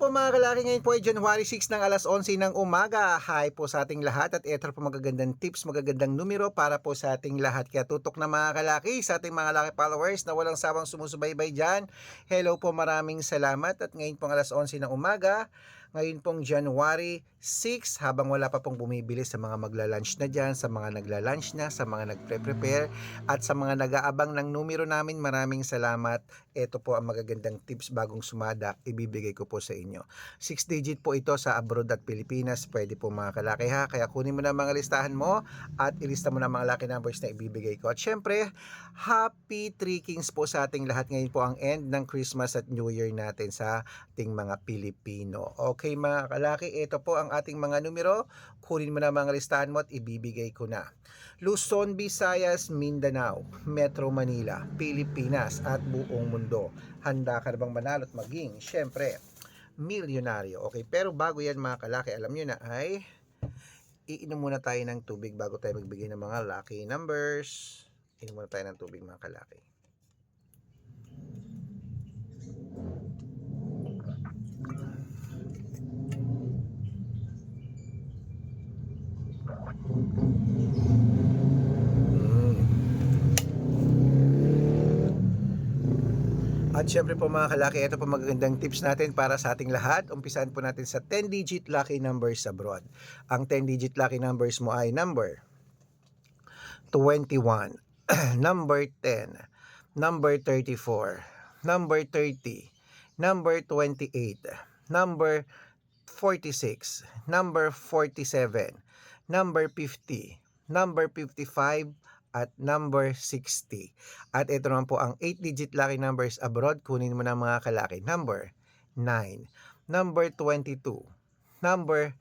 po mga kalaki, ngayon po ay January 6 ng alas 11 ng umaga. Hi po sa ating lahat at eto po magagandang tips, magagandang numero para po sa ating lahat. Kaya tutok na mga kalaki sa ating mga laki followers na walang sawang sumusubaybay dyan. Hello po, maraming salamat at ngayon pong alas 11 ng umaga. Ngayon pong January 6, habang wala pa pong bumibili sa mga magla-lunch na dyan, sa mga nagla-lunch na, sa mga nagpre-prepare at sa mga nag-aabang ng numero namin, maraming salamat. Ito po ang magagandang tips bagong sumada, ibibigay ko po sa inyo. 6 digit po ito sa abroad at Pilipinas, pwede po mga kalaki ha. Kaya kunin mo na mga listahan mo at ilista mo na mga lucky numbers na ibibigay ko. At syempre, happy trickings po sa ating lahat. Ngayon po ang end ng Christmas at New Year natin sa ating mga Pilipino. Okay mga kalaki, ito po ang ating mga numero. Kunin mo na mga listahan mo at ibibigay ko na. Luzon, Visayas, Mindanao, Metro Manila, Pilipinas at buong mundo. Handa ka na bang manalo at maging, syempre, milyonaryo? Okay, pero bago yan mga kalaki, alam nyo na ay iinom muna tayo ng tubig bago tayo magbigay ng mga lucky numbers. Inom muna tayo ng tubig mga kalaki. At syempre po mga kalaki, ito po magagandang tips natin para sa ating lahat. Umpisahan po natin sa 10-digit lucky numbers abroad. Ang 10-digit lucky numbers mo ay number 21, number 10, number 34, number 30, number 28, number 46, number 47, number 50, number 55, at number 60. At ito naman po ang 8-digit lucky numbers abroad. Kunin mo na mga kalaki. Number 9, number 22, number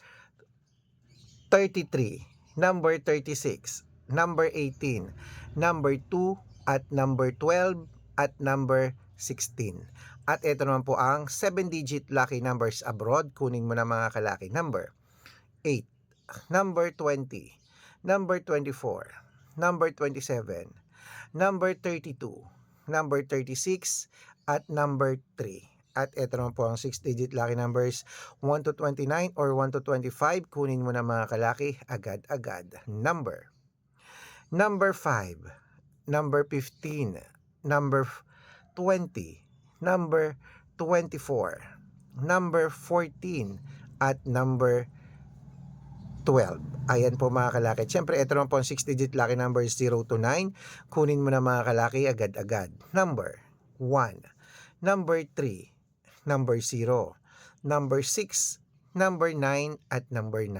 33, number 36, number 18, number 2, at number 12, at number 16. At ito naman po ang 7-digit lucky numbers abroad. Kunin mo na mga kalaki. Number 8, number 20, number 24, number 27, number 32, number 36, at number 3. At ito naman po ang 6-digit lucky numbers 1 to 29 or 1 to 25. Kunin mo na mga kalaki agad-agad. Number 5, number 15, number 20, number 24, number 14, at number 12. Ayan po mga kalaki. Siyempre, ito naman po ang 6-digit lucky numbers 0 to 9. Kunin mo na mga kalaki agad-agad. Number 1, number 3, number 0, number 6, number 9, at number 9.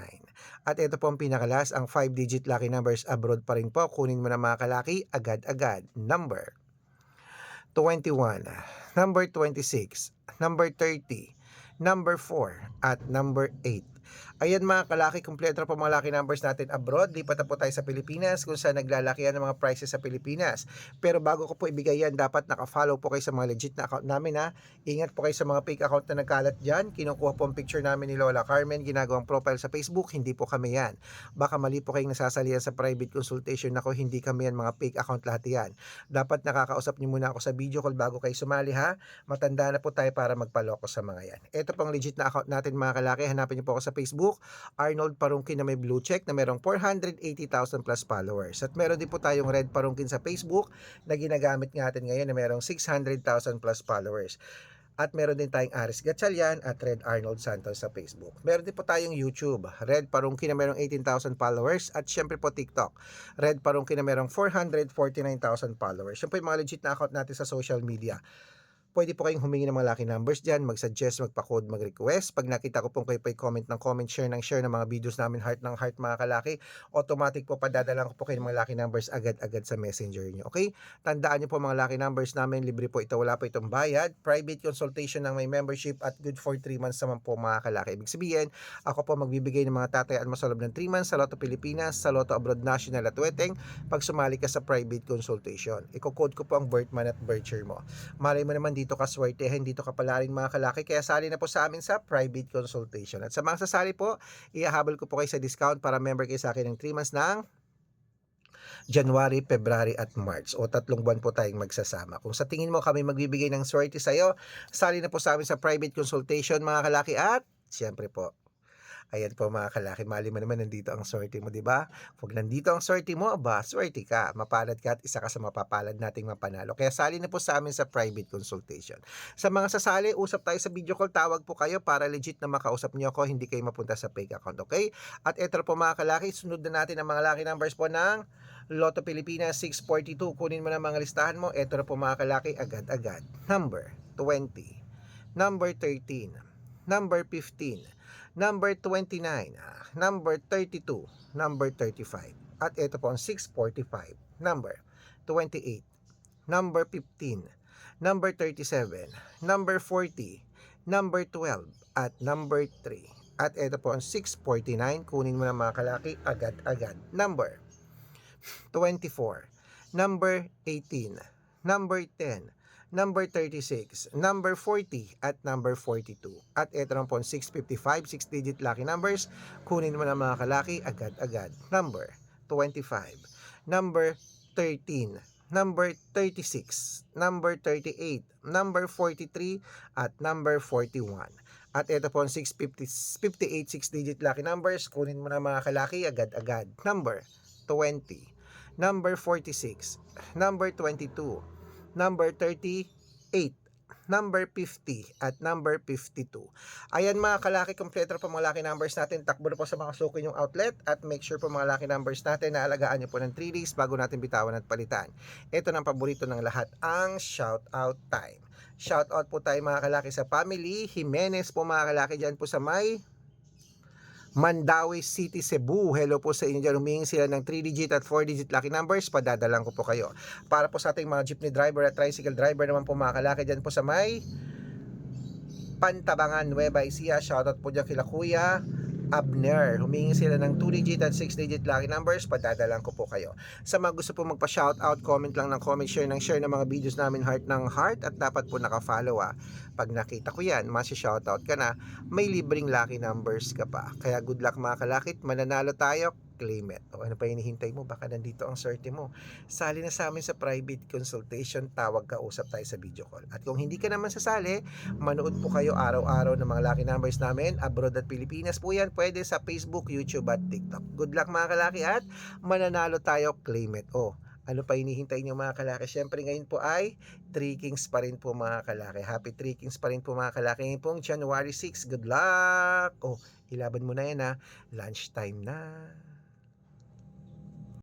At ito po ang pinakalas, ang 5-digit lucky numbers abroad pa rin po. Kunin mo na mga kalaki agad-agad. Number 21, number 26, number 30, number 4, at number 8. Ayan mga kalaki, kompleto na po mga lucky numbers natin abroad. Lipat na po tayo sa Pilipinas kung saan naglalakihan ng mga prices sa Pilipinas. Pero bago ko po ibigay yan, dapat naka-follow po kayo sa mga legit na account namin ha. Ingat po kayo sa mga fake account na nagkalat dyan. Kinukuha po ang picture namin ni Lola Carmen, ginagawang profile sa Facebook. Hindi po kami yan. Baka mali po kayong nasasalihan sa private consultation. Ako, hindi kami yan, mga fake account lahat yan. Dapat nakakausap niyo muna ako sa video call bago kayo sumali ha. Matanda na po tayo para magpaloko sa mga yan. Ito pong legit na account natin mga kalaki. Hanapin niyo po ako sa Facebook, Arnold Parungkin na may blue check na merong 480,000 plus followers. At meron din po tayong Red Parungkin sa Facebook na ginagamit natin ngayon na merong 600,000 plus followers. At meron din tayong Aris Gatchalian at Red Arnold Santos sa Facebook. Meron din po tayong YouTube, Red Parungkin na merong 18,000 followers. At syempre po TikTok, Red Parungkin na merong 449,000 followers. Yan po yung mga legit na account natin sa social media. Pwede po kayong humingi ng mga lucky numbers dyan, mag-suggest, magpa-code, mag-request. Pag nakita ko pong kayo pa comment ng comment, share ng mga videos namin, heart ng heart mga kalaki, automatic po padadalan ko po kayo ng mga lucky numbers agad-agad sa messenger nyo. Okay? Tandaan nyo po mga lucky numbers namin, libre po ito, wala po itong bayad. Private consultation ng may membership at good for 3 months naman po mga kalaki. Ibig sabihin, ako po magbibigay ng mga tatayaan mo sa loob ng 3 months sa Lotto Pilipinas, sa Lotto Abroad National at Weteng pag sumali ka sa private consultation. Iko-code ko po ang birth month at birth year mo. Malay mo naman dito ka swertehin, dito ka pala rin mga kalaki, kaya sali na po sa amin sa private consultation. At sa mga sasali po, ihahabol ko po kayo sa discount para member kayo sa akin ng 3 months ng January, February at March. O 3 buwan po tayong magsasama. Kung sa tingin mo kami magbibigay ng swerte sa'yo, sali na po sa amin sa private consultation mga kalaki at siyempre po, ayan po mga kalaki, mali mo naman nandito ang swerte mo, di ba? Pag nandito ang swerte mo, aba, swerte ka, mapalad ka at isa ka sa mapapalad nating mapanalo. Kaya sali na po sa amin sa private consultation. Sa mga sasali, usap tayo sa video call, tawag po kayo para legit na makausap niyo ako, hindi kayo mapunta sa fake account, okay? At eto po mga kalaki, sunod na natin ang mga lucky numbers po ng Lotto Pilipinas 642. Kunin mo na mga listahan mo. Eto na po mga kalaki, agad-agad. Number 20, number 13, number 15, number 29, number 32, number 35. At ito po ang 645, number 28, number 15, number 37, number 40, number 12, at number 3. At ito po ang 649, kunin mo na mga kalaki, agad-agad. Number 24, number 18, number 10, number 36, number 40, at number 42. At ito naman po 655, 6-digit lucky numbers. Kunin mo na mga kalaki, agad-agad. Number 25, number 13, number 36, number 38, number 43, at number 41. At ito po 658, 6-digit lucky numbers. Kunin mo na mga kalaki, agad-agad. Number 20, number 46, number 22, number 38, number 50, at number 52. Ayan mga kalaki, kompleto po mga lucky numbers natin. Takbo na po sa mga suki yung outlet at make sure po mga lucky numbers natin na alagaan nyo po ng 3 days bago natin bitawan at palitan. Ito ng paborito ng lahat, ang shout out time. Shout out po tayo mga kalaki sa family Jimenez po mga kalaki dyan po sa may Mandawi City, Cebu. Hello po sa inyo dyan. Humingi sila ng 3-digit at 4-digit lucky numbers. Padadalang ko po kayo. Para po sa ating mga jeepney driver at tricycle driver naman po mga kalaki dyan po sa may Pantabangan, Nueva Ecija. Shoutout po dyan kila Kuya Abner. Humingi sila ng 2-digit at 6-digit lucky numbers. Padadalang ko po kayo. Sa mga gusto po magpa-shoutout, comment lang ng comment, share ng share ng mga videos namin, heart ng heart, at dapat po naka-follow Pag nakita ko yan, masi-shoutout ka na, may libreng lucky numbers ka pa. Kaya good luck mga kalakit, mananalo tayo, claim it. O ano pa hinihintay mo? Baka nandito ang swerte mo. Sali na sa amin sa private consultation, tawag ka, usap tayo sa video call. At kung hindi ka naman sasali, manood po kayo araw-araw ng mga lucky numbers namin, abroad at Pilipinas po yan, pwede sa Facebook, YouTube at TikTok. Good luck mga kalaki at mananalo tayo, claim it. O, ano pa hinihintay niyo mga kalaki? Siyempre ngayon po ay 3 Kings pa rin po mga kalaki. Happy 3 Kings pa rin po mga kalaki. Ngayon pong January 6. Good luck! Oh, ilaban mo na yan ha. Lunchtime na.